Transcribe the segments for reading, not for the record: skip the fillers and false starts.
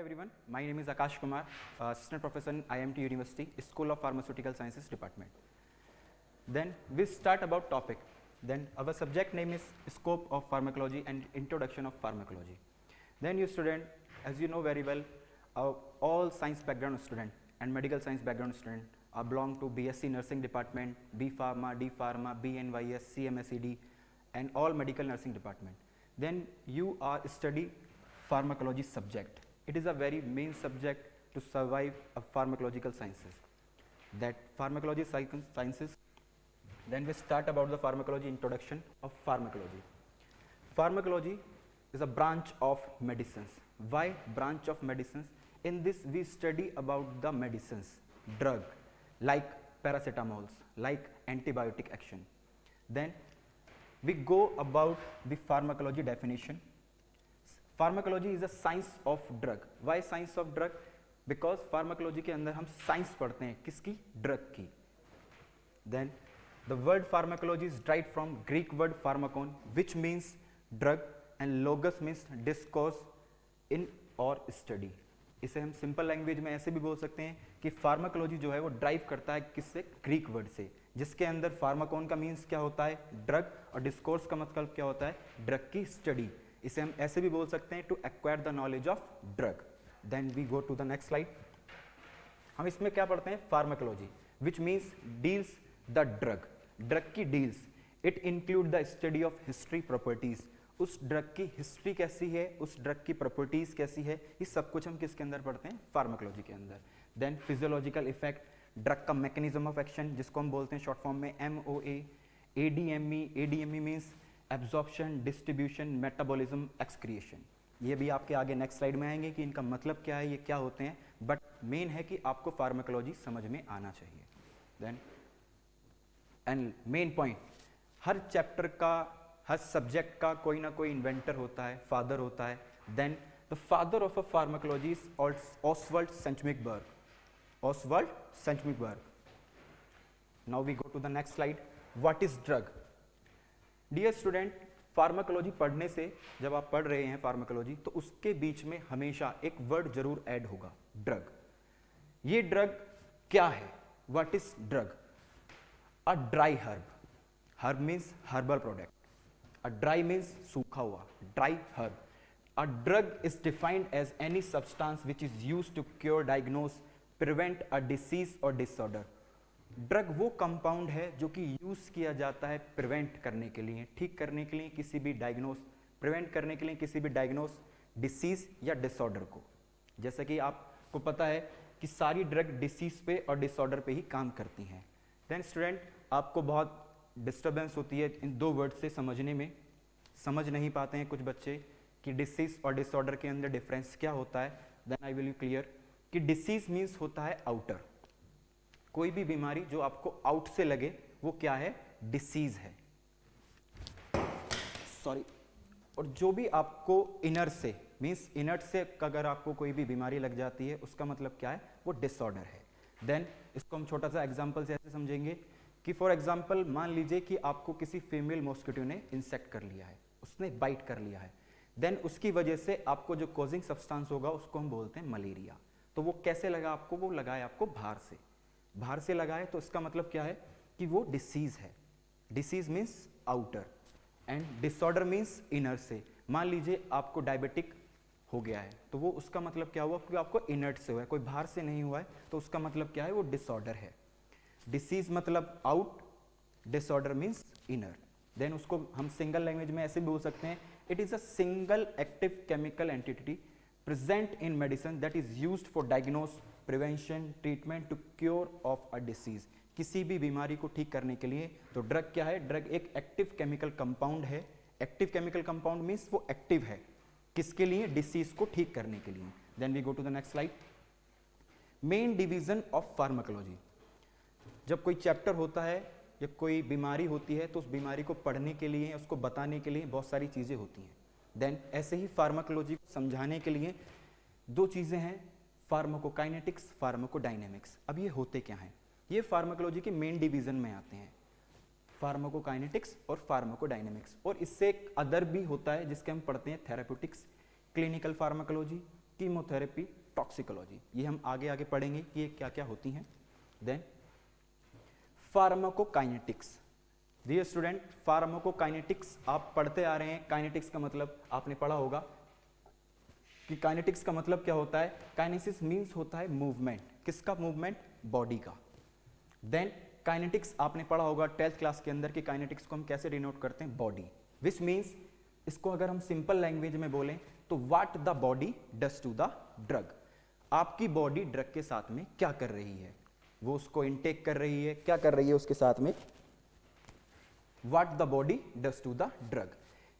everyone, my name is Aakash Kumar, Assistant Professor in IIMT University, School of Pharmaceutical Sciences Department. Then we start about topic. Then our subject name is Scope of Pharmacology and Introduction of Pharmacology. Then you student, as you know very well, all science background student and medical science background student belong to BSc Nursing Department, B Pharma, D Pharma, BNYS, CMSED and all medical nursing department. Then you are study pharmacology subject. It is a very main subject to survive a pharmacological sciences. That pharmacology sciences. Then we start about the pharmacology introduction of pharmacology. Pharmacology is a branch of medicines. Why branch of medicines? In this we study about the medicines, drug, like paracetamols, like antibiotic action. Then we go about the pharmacology definition. Pharmacology is a science of drug. Why science of drug? Because pharmacology के अंदर हम science पढ़ते हैं किसकी? Drug की. Then the word pharmacology is derived from Greek word pharmakon, which means drug, and logos means discourse in or study. इसे हम simple language में ऐसे भी बोल सकते हैं कि फार्माकोलॉजी जो है वो ड्राइव करता है किससे? ग्रीक वर्ड से, जिसके अंदर फार्माकोन का मीन्स क्या होता है? ड्रग, और डिस्कोर्स का मतलब क्या होता है? ड्रग की स्टडी. इसे हम ऐसे भी बोल सकते हैं to acquire the knowledge of drug. Then we go to the next slide. हम इसमें क्या पढ़ते हैं? Pharmacology which means deals the drug. Drug की deals. It include the study of history, properties. उस ड्रग की हिस्ट्री कैसी है, उस ड्रग की प्रॉपर्टीज कैसी है, ये सब कुछ हम किसके अंदर पढ़ते हैं? फार्माकोलॉजी के अंदर. देन फिजियोलॉजिकल इफेक्ट, ड्रग का मैकेनिज्म ऑफ एक्शन जिसको हम बोलते हैं शॉर्ट फॉर्म में MOA. ADME. ADME means absorption, distribution, metabolism, excretion. ये भी आपके आगे नेक्स्ट स्लाइड में आएंगे कि इनका मतलब क्या है, ये क्या होते हैं, बट मेन है कि आपको फार्माकोलॉजी समझ में आना चाहिए. देन एंड मेन पॉइंट, हर चैप्टर का, हर सब्जेक्ट का कोई ना कोई इन्वेंटर होता है, फादर होता है. Then the father of a pharmacology is Oswald Schmiedeberg. Oswald Schmiedeberg. Now we go to the next slide. What is drug? Dear student, pharmacology पढ़ने से, जब आप पढ़ रहे हैं फार्माकोलॉजी, तो उसके बीच में हमेशा एक वर्ड जरूर ऐड होगा, ड्रग. ये ड्रग क्या है? What is drug? A dry herb. Herb means herbal product. A dry means सूखा हुआ, dry herb. A drug is defined as any substance which is used to cure, diagnose, prevent a disease or disorder. Drug वो compound है जो कि use किया जाता है prevent करने के लिए, ठीक करने के लिए किसी भी डायग्नोस, प्रिवेंट करने के लिए किसी भी डायग्नोस, डिसीज या डिसऑर्डर को. जैसे कि आपको पता है कि सारी ड्रग डिसीज पे और डिसऑर्डर पे ही काम करती हैं. देन स्टूडेंट, आपको बहुत डिस्टर्बेंस होती है इन दो वर्ड से समझने में. समझ नहीं पाते हैं कुछ बच्चे कि डिसीज और डिसऑर्डर के अंदर डिफरेंस क्या होता है. Then I will you clear कि डिसीज मीन्स होता है आउटर. कोई भी बीमारी जो आपको आउट से लगे वो क्या है? डिसीज है. सॉरी. और जो भी आपको इनर से मीन्स इनर से अगर आपको कोई भी बीमारी लग जाती है उसका मतलब क्या है? वो डिसऑर्डर है. देन इसको हम छोटा सा एग्जांपल से ऐसे समझेंगे कि फॉर एग्जांपल मान लीजिए कि आपको किसी फीमेल मॉस्किटो ने इंसेक्ट कर लिया है, उसने बाइट कर लिया है. देन उसकी वजह से आपको जो कॉजिंग सब्सटेंस होगा उसको हम बोलते हैं मलेरिया. तो वो कैसे लगा आपको? वो लगा है आपको बाहर से. बाहर से लगा है तो इसका मतलब क्या है कि वो डिसीज है. Disease means outer and disorder means inner से. मान लीजिए आपको डायबिटिक हो गया है तो वो उसका मतलब क्या हुआ? क्योंकि आपको इनर्ट से हुआ है, कोई बाहर से नहीं हुआ है, तो उसका मतलब क्या है? वो डिसऑर्डर है. डिसीज मतलब out, disorder means inner. Then उसको हम सिंगल लैंग्वेज में ऐसे भी बोल सकते हैं, it is a single active chemical entity present in medicine that is used for diagnose, prevention, treatment to cure of a disease. किसी भी बीमारी को ठीक करने के लिए. तो ड्रग क्या है? ड्रग एक एक्टिव केमिकल कंपाउंड है. एक्टिव केमिकल कंपाउंड मीन्स वो एक्टिव है किसके लिए? डिसीज को ठीक करने के लिए. Then we go to the next slide. Main division of pharmacology. जब कोई चैप्टर होता है या कोई बीमारी होती है तो उस बीमारी को पढ़ने के लिए, उसको बताने के लिए बहुत सारी चीज़ें होती हैं. देन ऐसे ही फार्माकोलॉजी को समझाने के लिए दो चीज़ें हैं, फार्माकोकाइनेटिक्स, फार्माकोडायनेमिक्स. अब ये होते क्या हैं? ये फार्माकोलॉजी के मेन डिवीजन में आते हैं, फार्माकोकाइनेटिक्स और फार्माकोडायनेमिक्स. और इससे एक अदर भी होता है जिसके हम पढ़ते हैं therapeutics, clinical pharmacology, chemotherapy, toxicology, ये हम आगे आगे पढ़ेंगे कि ये क्या क्या होती हैं। Then pharmacokinetics. Dear student, pharmacokinetics आप पढ़ते आ रहे हैं। काइनेटिक्स का मतलब आपने पढ़ा होगा कि काइनेटिक्स का मतलब क्या होता है। काइनेसिस मीन्स होता है मूवमेंट। किसका मूवमेंट? बॉडी का। देन काइनेटिक्स आपने पढ़ा होगा 12th क्लास के अंदर कि काइनेटिक्स को हम कैसे डिनोट करते हैं? बॉडी। विच मीन्स, इसको अगर हम सिंपल लैंग्वेज में बोलें तो what the body does to the drug. आपकी बॉडी ड्रग के साथ में क्या कर रही है, वो उसको इनटेक कर रही है, क्या कर रही है उसके साथ में, what the body does to the drug.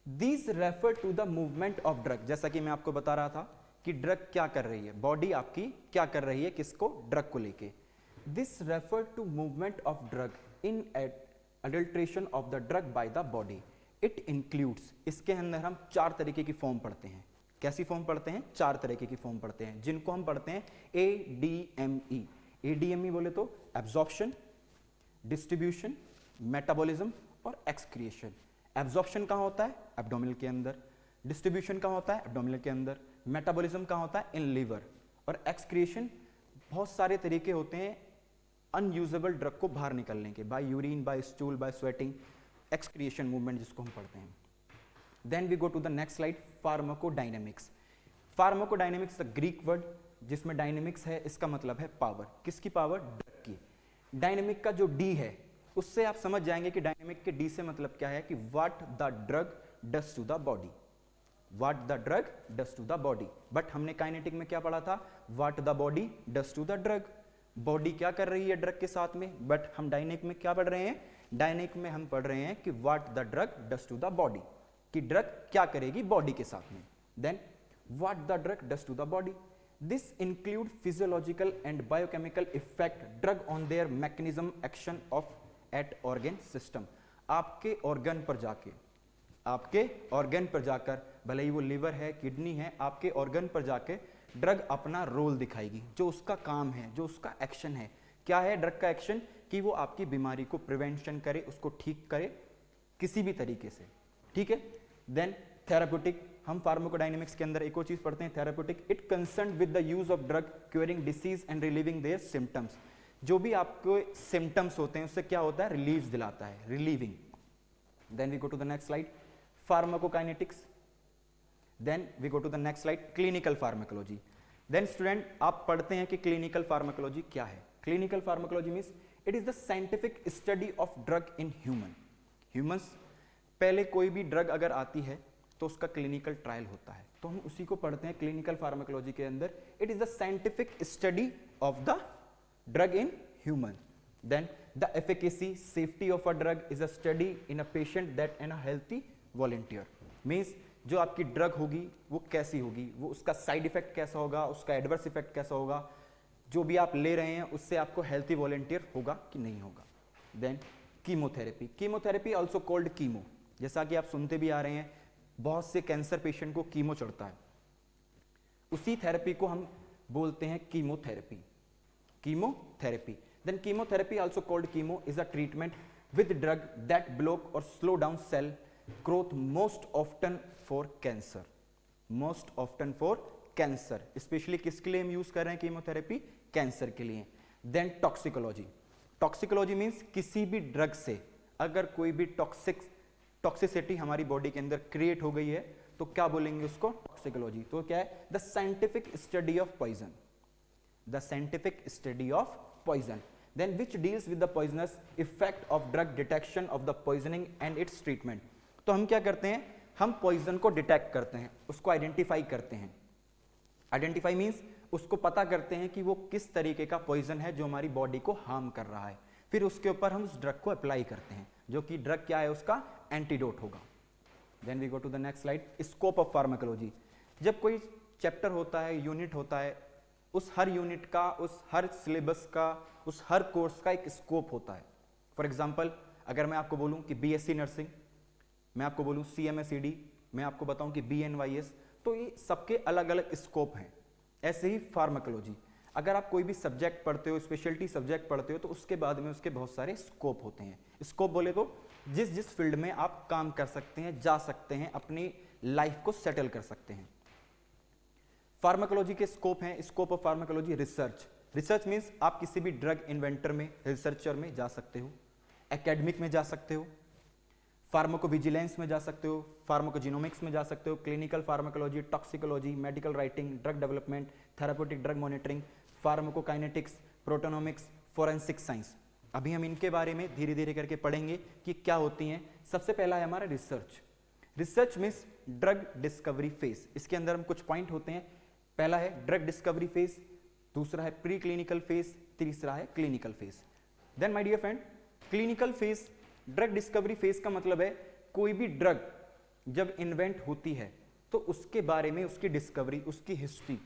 This refer to the movement of drug. जैसा कि मैं आपको बता रहा था कि ड्रग क्या कर रही है, बॉडी आपकी क्या कर रही है, किसको? ड्रग को लेके। This refer to movement of drug in adulteration of the drug by the body. It includes, इसके अंदर हम 4 तरीके की फॉर्म पढ़ते हैं। कैसी फॉर्म पढ़ते हैं? 4 तरीके की फॉर्म पढ़ते हैं, जिनको हम पढ़ते हैं ADME। ADME बोले तो एब्जॉर्प्शन, डिस्ट्रीब्यूशन, मेटाबॉलिज्म और एक्सक्रिएशन। एब्जॉर्प्शन कहाँ होता है? एब्डोमिनल के अंदर। डिस्ट्रीब्यूशन कहाँ होता है? एब्डोमिनल के अंदर। मेटाबॉलिज्म कहाँ होता है? In liver. और एक्सक्रिएशन, बहुत सारे तरीके होते हैं अनयूजेबल ड्रग को बाहर निकलने के, by urine, by stool, by sweating, excretion movement जिसको हम पढ़ते हैं। Then we go to the next slide, pharmacodynamics. Pharmacodynamics the Greek word जिसमें डायनेमिक्स है, इसका मतलब है पावर। किसकी पावर? ड्रग की। डायनेमिक का जो डी है उससे आप समझ जाएंगे कि डायनेमिक के डी से मतलब क्या है कि what the drug does to the body, what the drug does to the body. But हमने काइनेटिक में क्या पढ़ा था? What the body does to the drug. Body क्या कर रही है ड्रग के साथ में। बट हम डायनेमिक में क्या पढ़ रहे हैं? डायनेमिक में हम पढ़ रहे हैं कि what the drug does to the body, कि ड्रग क्या करेगी बॉडी के साथ में। Then what the drug does to the body. This include physiological and biochemical effect drug on their mechanism action of at organ system। आपके organ पर जाके, आपके ऑर्गन पर जाकर, भले ही वो लिवर है, किडनी है, आपके ऑर्गन पर जाके ड्रग अपना रोल दिखाएगी, जो उसका काम है, जो उसका एक्शन है। क्या है ड्रग का एक्शन? कि वो आपकी बीमारी को प्रिवेंशन करे, उसको ठीक करे किसी भी तरीके से, ठीक है। देन थेराप्यूटिक, हम फार्माकोडायनेमिक्स के अंदर एक और चीज पढ़ते हैं, therapeutic. It concern with the use of drug curing disease and relieving there symptoms. जो भी आपको सिम्टम्स होते हैं उससे क्या होता है? रिलीफ दिलाता है, relieving. Then we go to the next slide, pharmacokinetics. Then we go to the next slide, clinical pharmacology. Then student, आप पढ़ते हैं कि क्लिनिकल फार्माकोलॉजी क्या है। Clinical pharmacology means it is the scientific study of drug in humans. पहले कोई भी drug अगर आती है तो उसका क्लिनिकल ट्रायल होता है, तो हम उसी को पढ़ते हैं क्लिनिकल फार्माकोलॉजी के अंदर। It is the scientific study of the drug in human. Then the efficacy, safety of a drug is a study in a patient that in a healthy volunteer. Means जो आपकी drug होगी वो कैसी होगी, वो उसका साइड इफेक्ट कैसा होगा, उसका एडवर्स इफेक्ट कैसा होगा, जो भी आप ले रहे हैं उससे आपको हेल्थी वॉलंटियर होगा कि नहीं होगा। Then chemotherapy. Chemotherapy also called chemo, जैसा कि आप सुनते भी आ रहे हैं, बहुत से कैंसर पेशेंट को कीमो चढ़ता है, उसी थेरेपी को हम बोलते हैं chemotherapy. Chemotherapy. Then chemotherapy also called chemo is a treatment with drug that block or slow down cell growth, most often for cancer. Most often for cancer, specially किसके लिए हम यूज कर रहे हैं कीमोथेरेपी? कैंसर के लिए। Then toxicology. Toxicology means किसी भी ड्रग से अगर कोई भी टॉक्सिसिटी हमारी बॉडी के अंदर क्रिएट हो गई है तो क्या बोलेंगे उसको? टॉक्सिकोलॉजी। तो क्या है? The scientific study of poison. The scientific study of poison. Then which deals with the poisonous effect of drug detection of the poisoning and its treatment. तो हम क्या करते हैं? हम पॉइजन को डिटेक्ट करते हैं, उसको आइडेंटिफाई करते हैं। आइडेंटिफाई मीन्स उसको पता करते हैं कि वो किस तरीके का पॉइजन है जो हमारी बॉडी को हार्म कर रहा है, फिर उसके ऊपर हम उस ड्रग को अप्लाई करते हैं, जो कि ड्रग क्या है? उसका एंटीडोट होगा। Then we go to the next slide, scope of pharmacology. जब कोई चैप्टर होता है, यूनिट होता है, उस हर यूनिट का, उस हर सिलेबस का, उस हर कोर्स का एक स्कोप होता है। फॉर एग्जाम्पल, अगर मैं आपको बोलूं कि बीएससी नर्सिंग, मैं आपको बोलूं CMSED, मैं आपको बताऊं कि BNYS, तो ये सबके अलग अलग स्कोप हैं। ऐसे ही फार्माकोलॉजी, अगर आप कोई भी सब्जेक्ट पढ़ते हो, स्पेशलिटी सब्जेक्ट पढ़ते हो, तो उसके बाद में उसके बहुत सारे स्कोप होते हैं। स्कोप बोले तो जिस जिस फील्ड में आप काम कर सकते हैं, जा सकते हैं, अपनी लाइफ को सेटल कर सकते हैं। फार्माकोलॉजी के स्कोप हैं, scope of pharmacology research. Research means आप किसी भी ड्रग इन्वेंटर में, रिसर्चर में जा सकते हो, एकेडमिक में जा सकते हो, फार्माकोविजिलेंस में जा सकते हो, फार्माकोजिनोमिक्स में जा सकते हो, clinical pharmacology, toxicology, medical writing, drug development, therapeutic drug monitoring, pharmacokinetics, proteomics, forensic science. अभी हम इनके बारे में धीरे धीरे करके पढ़ेंगे कि क्या होती हैं। सबसे पहला है हमारा research. Research means drug discovery phase. इसके अंदर हम कुछ पॉइंट होते हैं। पहला है ड्रग डिस्कवरी फेज, दूसरा है प्री क्लिनिकल फेज, तीसरा है clinical phase. Then my dear friend, clinical phase, drug discovery phase का मतलब है कोई भी ड्रग जब इन्वेंट होती है तो उसके बारे में, उसकी डिस्कवरी, उसकी हिस्ट्री,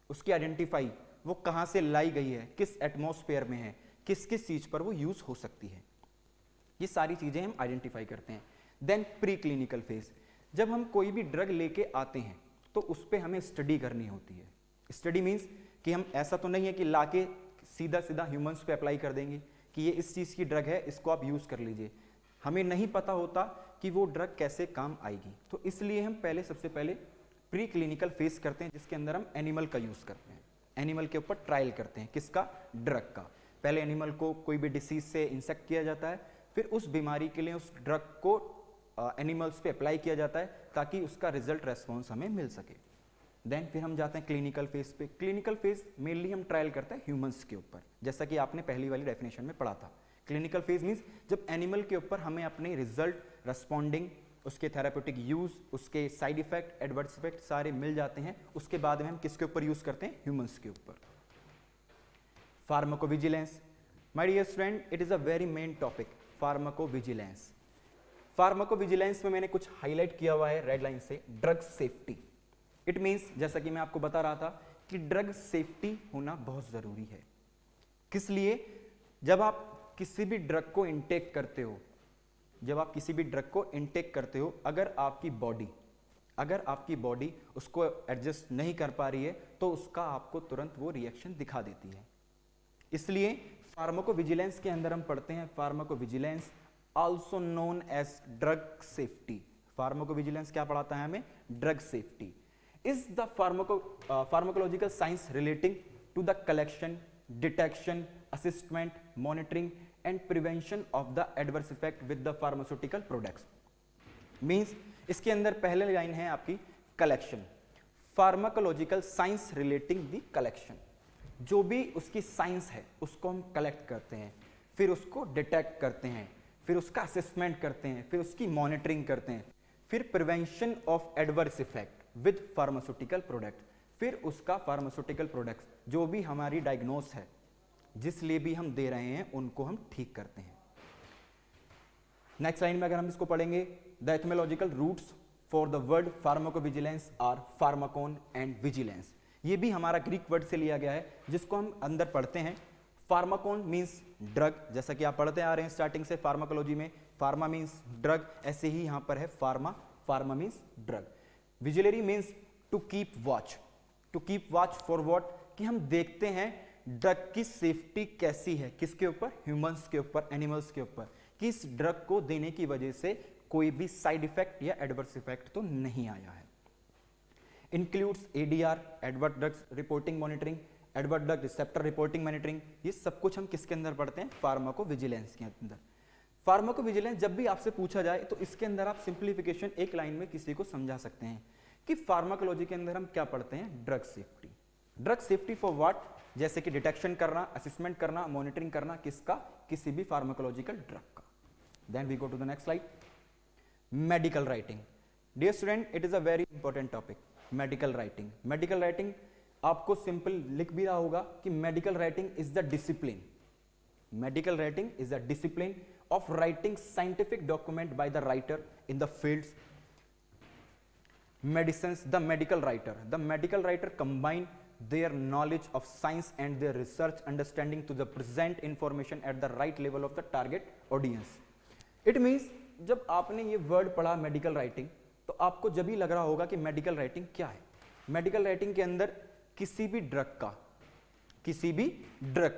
उसकी आइडेंटिफाई, वो कहां से लाई गई है, किस एटमॉस्फेयर में है, किस किस चीज पर वो यूज हो सकती है, ये सारी चीजें हम आइडेंटिफाई करते हैं। देन प्री क्लिनिकल फेज, जब हम कोई भी ड्रग लेके आते हैं तो उस पर हमें स्टडी करनी होती है। स्टडी मीन्स कि हम ऐसा तो नहीं है कि लाके सीधा सीधा ह्यूमंस पे अप्लाई कर देंगे कि ये इस चीज की ड्रग है, इसको आप यूज कर लीजिए। हमें नहीं पता होता कि वो ड्रग कैसे काम आएगी, तो इसलिए हम सबसे पहले प्री क्लिनिकल फेज करते हैं, जिसके अंदर हम एनिमल का यूज करते हैं। एनिमल के ऊपर ट्रायल करते हैं, किसका? ड्रग का। पहले एनिमल को कोई भी डिसीज से इंसेक्ट किया जाता है, फिर उस बीमारी के लिए उस ड्रग को एनिमल्स पे अप्लाई किया जाता है ताकि उसका रिजल्ट रेस्पॉन्स हमें मिल सके। देन फिर हम जाते हैं क्लिनिकल फेज पे। क्लिनिकल फेज मेनली हम ट्रायल करते हैं ह्यूमंस के ऊपर, जैसा कि आपने पहली वाली डेफिनेशन में पढ़ा था। क्लिनिकल फेज मीन्स जब एनिमल के ऊपर हमें अपने रिजल्ट, रेस्पॉन्डिंग, उसके थेराप्यूटिक यूज, उसके साइड इफेक्ट, एडवर्स इफेक्ट सारे मिल जाते हैं, उसके बाद में हम किसके ऊपर यूज करते हैं? ह्यूमंस के ऊपर। Pharmacovigilance, my dear friend, it is a very main topic, pharmacovigilance. Pharmacovigilance में मैंने कुछ हाईलाइट किया हुआ है रेड लाइन से, ड्रग सेफ्टी। इट मीन्स, जैसा कि मैं आपको बता रहा था कि ड्रग सेफ्टी होना बहुत जरूरी है। किस लिए? जब आप किसी भी ड्रग को इनटेक करते हो, जब आप किसी भी ड्रग को इनटेक करते हो, अगर आपकी बॉडी उसको एडजस्ट नहीं कर पा रही है तो उसका आपको तुरंत वो रिएक्शन दिखा देती है। इसलिए फार्माकोविजिलेंस के अंदर हम पढ़ते हैं pharmacovigilance also known as drug safety. Pharmacovigilance क्या पढ़ाता है हमें? Drug safety is the pharmacological science relating to the collection, detection, assessment, monitoring and prevention of the adverse effect with the pharmaceutical products. Means इसके अंदर पहले line है आपकी collection, pharmacological science relating the collection. जो भी उसकी science है उसको हम कलेक्ट करते हैं, फिर उसको डिटेक्ट करते हैं, फिर उसका असेसमेंट करते हैं, फिर उसकी मॉनिटरिंग करते हैं, फिर prevention of adverse effect with pharmaceutical product, फिर उसका फार्मास्यूटिकल प्रोडक्ट्स जो भी हमारी डायग्नोस है, जिस लिए भी हम दे रहे हैं, उनको हम ठीक करते हैं। नेक्स्ट लाइन में अगर हम इसको पढ़ेंगे, the etymological roots for the word pharmacovigilance are pharmakon and vigilance. ये भी हमारा ग्रीक वर्ड से लिया गया है, जिसको हम अंदर पढ़ते हैं। फार्माकोन मीन्स ड्रग, जैसा कि आप पढ़ते आ रहे हैं स्टार्टिंग से फार्माकोलॉजी में, फार्मा मीन्स ड्रग, ऐसे ही यहां पर है pharma, pharma means drug. Vigilare means to keep watch, to keep watch for what, कि हम देखते हैं ड्रग की सेफ्टी कैसी है, किसके ऊपर? ह्यूमंस के ऊपर, एनिमल्स के ऊपर, कि इस ड्रग को देने की वजह से कोई भी साइड इफेक्ट या एडवर्स इफेक्ट तो नहीं आया है। Includes ADR, adverse drugs reporting monitoring, adverse drug receptor reporting monitoring. ये सब कुछ हम किसके अंदर पढ़ते हैं? फार्माकोविजिलेंस के अंदर। फार्माकोविजिलेंस जब भी आपसे पूछा जाए तो इसके अंदर आप सिंप्लीफिकेशन एक लाइन में किसी को समझा सकते हैं कि फार्माकोलॉजी के अंदर हम क्या पढ़ते हैं? Drug safety. Drug safety for what? जैसे कि डिटेक्शन करना, असेसमेंट करना, मॉनिटरिंग करना, किसका? किसी भी फार्माकोलॉजिकल ड्रग का। Then we go to the next slide, medical writing. Dear student, it is a very important topic, medical writing. Medical writing आपको सिंपल लिख भी रहा होगा कि medical writing is the discipline, medical writing is the discipline of writing scientific document by the writer in the fields medicines. The medical writer combine their knowledge of science and their research understanding to the present information at the right level of the target audience. It means जब आपने ये word पढ़ा medical writing, तो आपको जब ही लग रहा होगा कि मेडिकल राइटिंग क्या है। मेडिकल राइटिंग के अंदर किसी भी ड्रग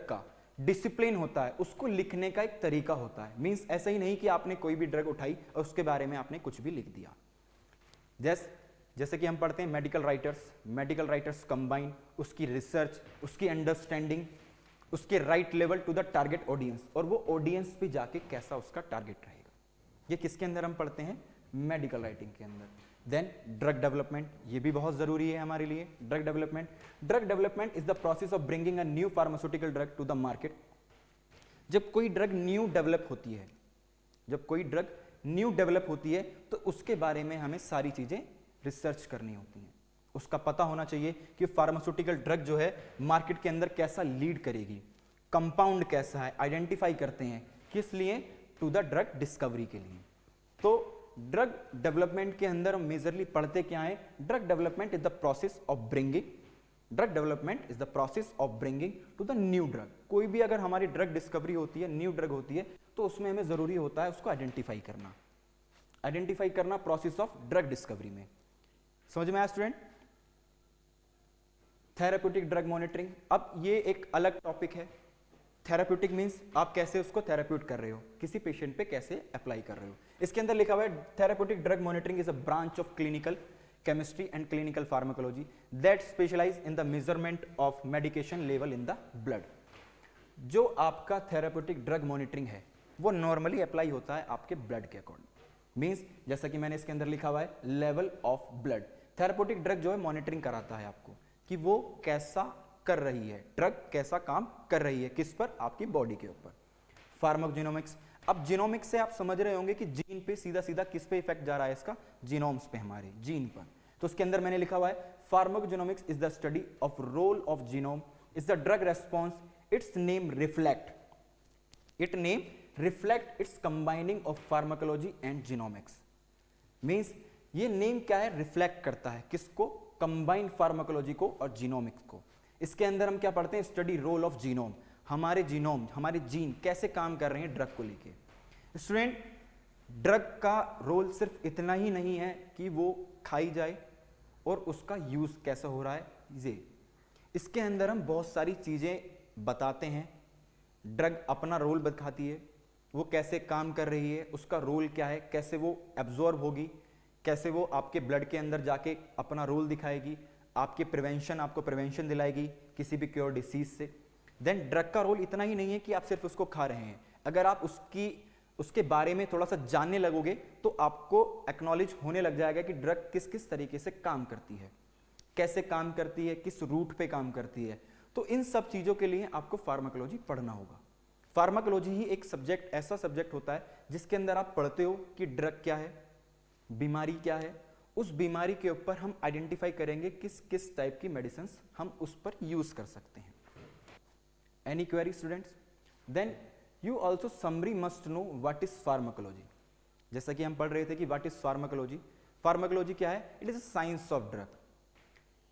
का डिसिप्लिन होता है, उसको लिखने का एक तरीका होता है। मींस ऐसा ही नहीं कि आपने कोई भी ड्रग उठाई और उसके बारे में आपने कुछ भी लिख दिया। जैसे कि हम पढ़ते हैं मेडिकल राइटर्स कंबाइन उसकी रिसर्च, उसकी अंडरस्टैंडिंग, उसके write level to the target audience, और वो ऑडियंस पे जाके कैसा उसका टारगेट रहेगा, ये किसके अंदर हम पढ़ते हैं, मेडिकल राइटिंग के अंदर। देन ड्रग डेवलपमेंट, ये भी बहुत जरूरी है हमारे लिए। Drug development is the process of bringing a new pharmaceutical drug to the market. जब कोई ड्रग न्यू डेवलप होती है, तो उसके बारे में हमें सारी चीजें रिसर्च करनी होती हैं। उसका पता होना चाहिए कि फार्मास्यूटिकल ड्रग जो है मार्केट के अंदर कैसा लीड करेगी, कंपाउंड कैसा है, आइडेंटिफाई करते हैं किस लिए, टू द ड्रग डिस्कवरी के लिए। तो ड्रग डेवलपमेंट के अंदर हम मेजरली पढ़ते क्या है, drug development is the process of bringing to the new drug. कोई भी अगर हमारी ड्रग डिस्कवरी होती है, न्यू ड्रग होती है, तो उसमें हमें जरूरी होता है उसको आइडेंटिफाई करना प्रोसेस ऑफ ड्रग डिस्कवरी में। समझ में आया स्टूडेंट? थेराप्यूटिक ड्रग मॉनिटरिंग, अब ये एक अलग टॉपिक है। थेराप्यूटिक मींस आप कैसे उसको थेराप्यूट कर रहे हो, किसी पेशेंट पे कैसे अप्लाई कर रहे हो। इसके अंदर लिखा हुआ है therapeutic drug monitoring is a branch of clinical chemistry and clinical pharmacology that specialize in the measurement of medication level in the blood. जो आपका थेराप्यूटिक ड्रग मॉनिटरिंग है वो नॉर्मली अप्लाई होता है आपके ब्लड के अकॉर्डिंग। मींस जैसा कि मैंने इसके अंदर लिखा हुआ है level of blood. Therapeutic drug जो है मॉनिटरिंग कराता है आपको कि वो कैसा कर रही है, ड्रग कैसा काम कर रही है, किस पर, आपकी बॉडी के ऊपर। फार्माकोजेनोमिक्स, अब जीनोमिक्स से आप समझ रहे होंगे कि जीन पे सीधा सीधा किस पे इफेक्ट जा रहा है, इसका जीनोम्स पे, हमारे जीन पर। तो उसके अंदर मैंने लिखा हुआ है pharmacogenomics is the study of role of genome is the drug response its name reflect its combining of pharmacology and genomics. Means ये नेम क्या है, रिफ्लेक्ट करता है किसको, कंबाइंड फार्माकोलॉजी को और जीनोमिक्स को। इसके अंदर हम क्या पढ़ते हैं, स्टडी रोल ऑफ जीनोम, हमारे जीन कैसे काम कर रहे हैं ड्रग को लेके। स्टूडेंट, ड्रग का रोल सिर्फ इतना ही नहीं है कि वो खाई जाए और उसका यूज कैसा हो रहा है, ये इसके अंदर हम बहुत सारी चीजें बताते हैं। ड्रग अपना रोल बताती है, वो कैसे काम कर रही है, उसका रोल क्या है, कैसे वो एब्जॉर्ब होगी, कैसे वो आपके ब्लड के अंदर जाके अपना रोल दिखाएगी, आपको प्रिवेंशन दिलाएगी किसी भी क्योर डिसीज से। देन ड्रग का रोल इतना ही नहीं है कि आप सिर्फ उसको खा रहे हैं, अगर आप उसके बारे में थोड़ा सा जानने लगोगे तो आपको एक्नॉलेज होने लग जाएगा कि ड्रग किस किस तरीके से काम करती है, कैसे काम करती है, किस रूट पे काम करती है। तो इन सब चीजों के लिए आपको फार्माकोलॉजी पढ़ना होगा। फार्माकोलॉजी ही एक सब्जेक्ट, ऐसा सब्जेक्ट होता है जिसके अंदर आप पढ़ते हो कि ड्रग क्या है, बीमारी क्या है, उस बीमारी के ऊपर हम आइडेंटिफाई करेंगे किस किस टाइप की मेडिसिन हम उस पर यूज कर सकते हैं। Any query students? Then you also summary must know what is pharmacology. जैसा कि हम पढ़ रहे थे कि व्हाट इज फार्माकोलॉजी। फार्माकोलॉजी क्या है, it is a science of drug,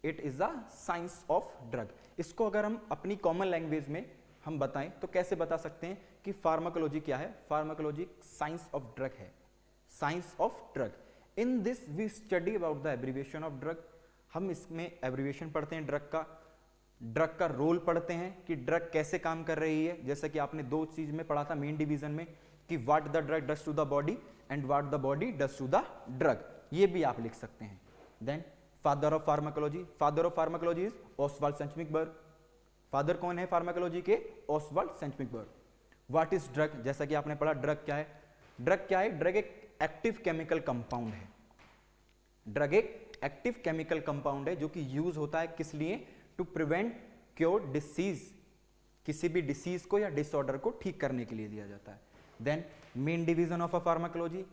it is a science of drug. इसको अगर हम अपनी कॉमन लैंग्वेज में हम बताएं तो कैसे बता सकते हैं कि फार्माकोलॉजी क्या है। फार्माकोलॉजी साइंस ऑफ ड्रग है, science of drug. In this we study about the abbreviation of drug. हम इसमें एब्रीविएशन पढ़ते हैं ड्रग का रोल पढ़ते हैं कि ड्रग कैसे काम कर रही है। जैसे कि आपने दो चीज में पढ़ा था मेन डिवीजन में कि what the drug does to the body and what the body does to the drug, ये भी आप लिख सकते हैं। Then father of pharmacology is Oswald Schmiedeberg. Father कौन है फार्माकोलॉजी के, Oswald Schmiedeberg. What is drug, जैसा कि आपने पढ़ा ड्रग क्या है। ड्रग एक एक्टिव केमिकल कंपाउंड है। ड्रग एक एक्टिव केमिकल कंपाउंड है जो कि यूज होता है किस लिए, टू प्रिवेंट क्योर डिसीज, किसी भी डिसीज को या डिसऑर्डर को ठीक करने के लिए दिया जाता है। Then main division of a pharmacology,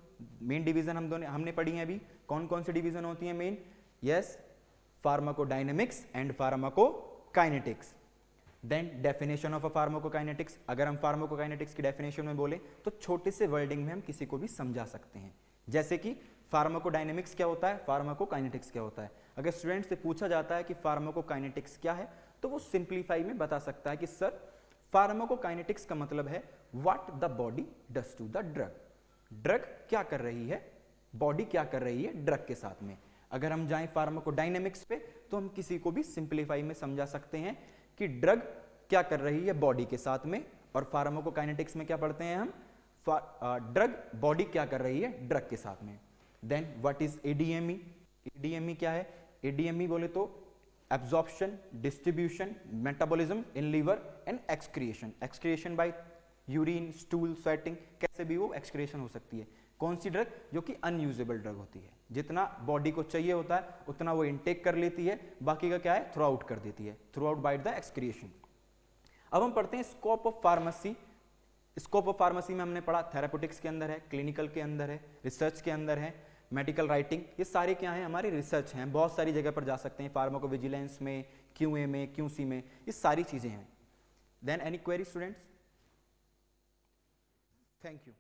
main division हमने पढ़ी है अभी। कौन कौन सी डिवीजन होती है main, yes, pharmacodynamics and pharmacokinetics. Then definition of a pharmacokinetics, अगर हम फार्माकोकाइनेटिक्स की डेफिनेशन में बोले तो छोटे से वर्डिंग में हम किसी को भी समझा सकते हैं। जैसे कि फार्माकोडायनेमिक्स क्या होता है, फार्माकोकाइनेटिक्स क्या होता है। अगर स्टूडेंट से पूछा जाता है कि फार्माकोकाइनेटिक्स क्या है तो वो सिंप्लीफाई में बता सकता है कि सर फार्माकोकाइनेटिक्स का मतलब है what the body does to the drug. Drug क्या कर रही है, बॉडी क्या कर रही है ड्रग के साथ में। अगर हम जाएं फार्माकोडायनेमिक्स पे तो हम किसी को भी सिंप्लीफाई में समझा सकते हैं कि ड्रग क्या कर रही है बॉडी के साथ में। और फार्माकोकाइनेटिक्स में क्या पढ़ते हैं हम, ड्रग बॉडी क्या कर रही है ड्रग के साथ में। Then what is ADME, ADME क्या है? ADME बोले तो absorption, distribution, metabolism in liver and excretion. Excretion by urine, stool, sweating, कैसे भी वो एक्सक्रिएशन हो सकती है। कौन सी ड्रग? जो कि अनयूजेबल ड्रग होती है, जितना बॉडी को चाहिए होता है उतना वो इनटेक कर लेती है, बाकी का क्या है? थ्रो आउट कर देती है, through out by the excretion. अब हम पढ़ते हैं scope of pharmacy. Scope of pharmacy में हमने पढ़ा थेरापेटिक्स के अंदर है, क्लिनिकल के अंदर है, रिसर्च के अंदर है, मेडिकल राइटिंग, ये सारे क्या हैं? हमारी रिसर्च हैं, बहुत सारी जगह पर जा सकते हैं, फार्माकोविजिलेंस में, QA में, QC में, ये सारी चीजें हैं। Then any query students? Thank you.